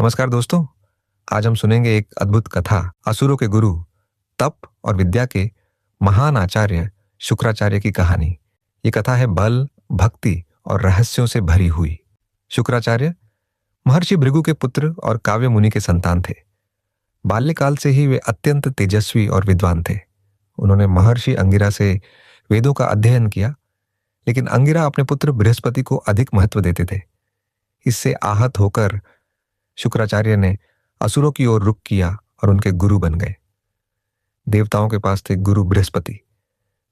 नमस्कार दोस्तों। आज हम सुनेंगे एक अद्भुत कथा, असुरों के गुरु, तप और विद्या के महान आचार्य शुक्राचार्य की कहानी। ये कथा है बल, भक्ति और रहस्यों से भरी हुई। शुक्राचार्य महर्षि भृगु के पुत्र और काव्य मुनि के संतान थे। बाल्यकाल से ही वे अत्यंत तेजस्वी और विद्वान थे। उन्होंने महर्षि अंगिरा से वेदों का अध्ययन किया, लेकिन अंगिरा अपने पुत्र बृहस्पति को अधिक महत्व देते थे। इससे आहत होकर शुक्राचार्य ने असुरों की ओर रुख किया और उनके गुरु बन गए। देवताओं के पास थे गुरु बृहस्पति।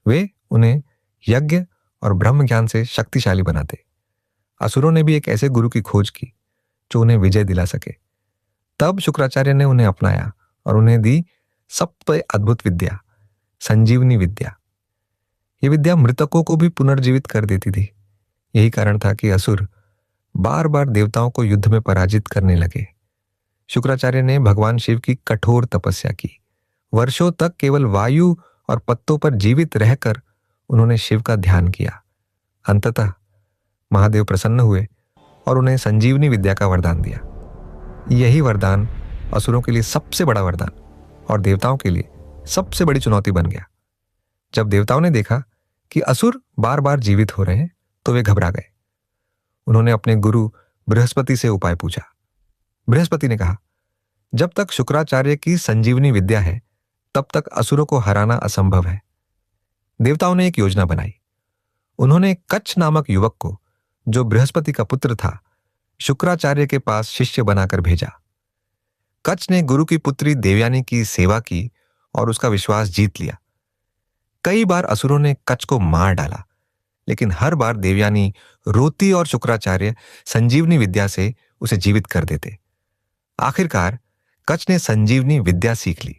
वे उन्हें यज्ञ और ब्रह्म ज्ञान से शक्तिशाली बनाते। असुरों ने भी एक ऐसे गुरु की खोज की जो उन्हें विजय दिला सके। तब शुक्राचार्य ने उन्हें अपनाया और उन्हें दी सबसे अद्भुत विद्या, संजीवनी विद्या। ये विद्या मृतकों को भी पुनर्जीवित कर देती थी। यही कारण था कि असुर बार बार देवताओं को युद्ध में पराजित करने लगे। शुक्राचार्य ने भगवान शिव की कठोर तपस्या की। वर्षों तक केवल वायु और पत्तों पर जीवित रहकर उन्होंने शिव का ध्यान किया। अंततः महादेव प्रसन्न हुए और उन्हें संजीवनी विद्या का वरदान दिया। यही वरदान असुरों के लिए सबसे बड़ा वरदान और देवताओं के लिए सबसे बड़ी चुनौती बन गया। जब देवताओं ने देखा कि असुर बार बार जीवित हो रहे हैं तो वे घबरा गए। उन्होंने अपने गुरु बृहस्पति से उपाय पूछा। बृहस्पति ने कहा, जब तक शुक्राचार्य की संजीवनी विद्या है तब तक असुरों को हराना असंभव है। देवताओं ने एक योजना बनाई। उन्होंने कच्छ नामक युवक को, जो बृहस्पति का पुत्र था, शुक्राचार्य के पास शिष्य बनाकर भेजा। कच्छ ने गुरु की पुत्री देवयानी की सेवा की और उसका विश्वास जीत लिया। कई बार असुरों ने कच्छ को मार डाला, लेकिन हर बार देवयानी रोती और शुक्राचार्य संजीवनी विद्या से उसे जीवित कर देते। आखिरकार कच्छ ने संजीवनी विद्या सीख ली।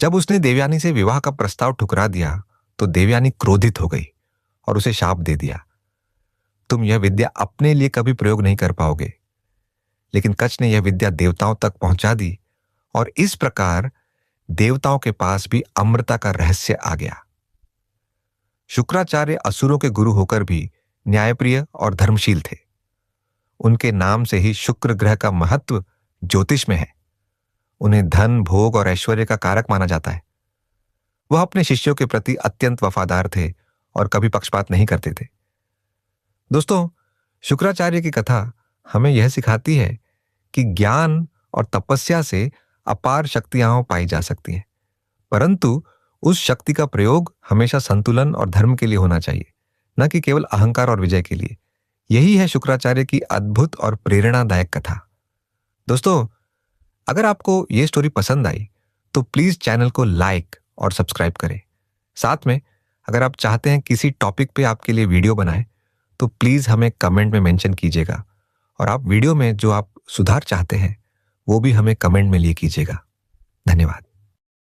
जब उसने देवयानी से विवाह का प्रस्ताव ठुकरा दिया तो देवयानी क्रोधित हो गई और उसे शाप दे दिया, तुम यह विद्या अपने लिए कभी प्रयोग नहीं कर पाओगे। लेकिन कच्छ ने यह विद्या देवताओं तक पहुंचा दी और इस प्रकार देवताओं के पास भी अमृता का रहस्य आ गया। शुक्राचार्य असुरों के गुरु होकर भी न्यायप्रिय और धर्मशील थे। उनके नाम से ही शुक्र ग्रह का महत्व ज्योतिष में है। उन्हें धन, भोग और ऐश्वर्य का कारक माना जाता है। वह अपने शिष्यों के प्रति अत्यंत वफादार थे और कभी पक्षपात नहीं करते थे। दोस्तों, शुक्राचार्य की कथा हमें यह सिखाती है कि ज्ञान और तपस्या से अपार शक्तियां पाई जा सकती हैं, परंतु उस शक्ति का प्रयोग हमेशा संतुलन और धर्म के लिए होना चाहिए, न कि केवल अहंकार और विजय के लिए। यही है शुक्राचार्य की अद्भुत और प्रेरणादायक कथा। दोस्तों, अगर आपको ये स्टोरी पसंद आई तो प्लीज चैनल को लाइक और सब्सक्राइब करें। साथ में अगर आप चाहते हैं किसी टॉपिक पे आपके लिए वीडियो बनाए तो प्लीज हमें कमेंट में मेंशन कीजिएगा, और आप वीडियो में जो आप सुधार चाहते हैं वो भी हमें कमेंट में लिए कीजिएगा। धन्यवाद।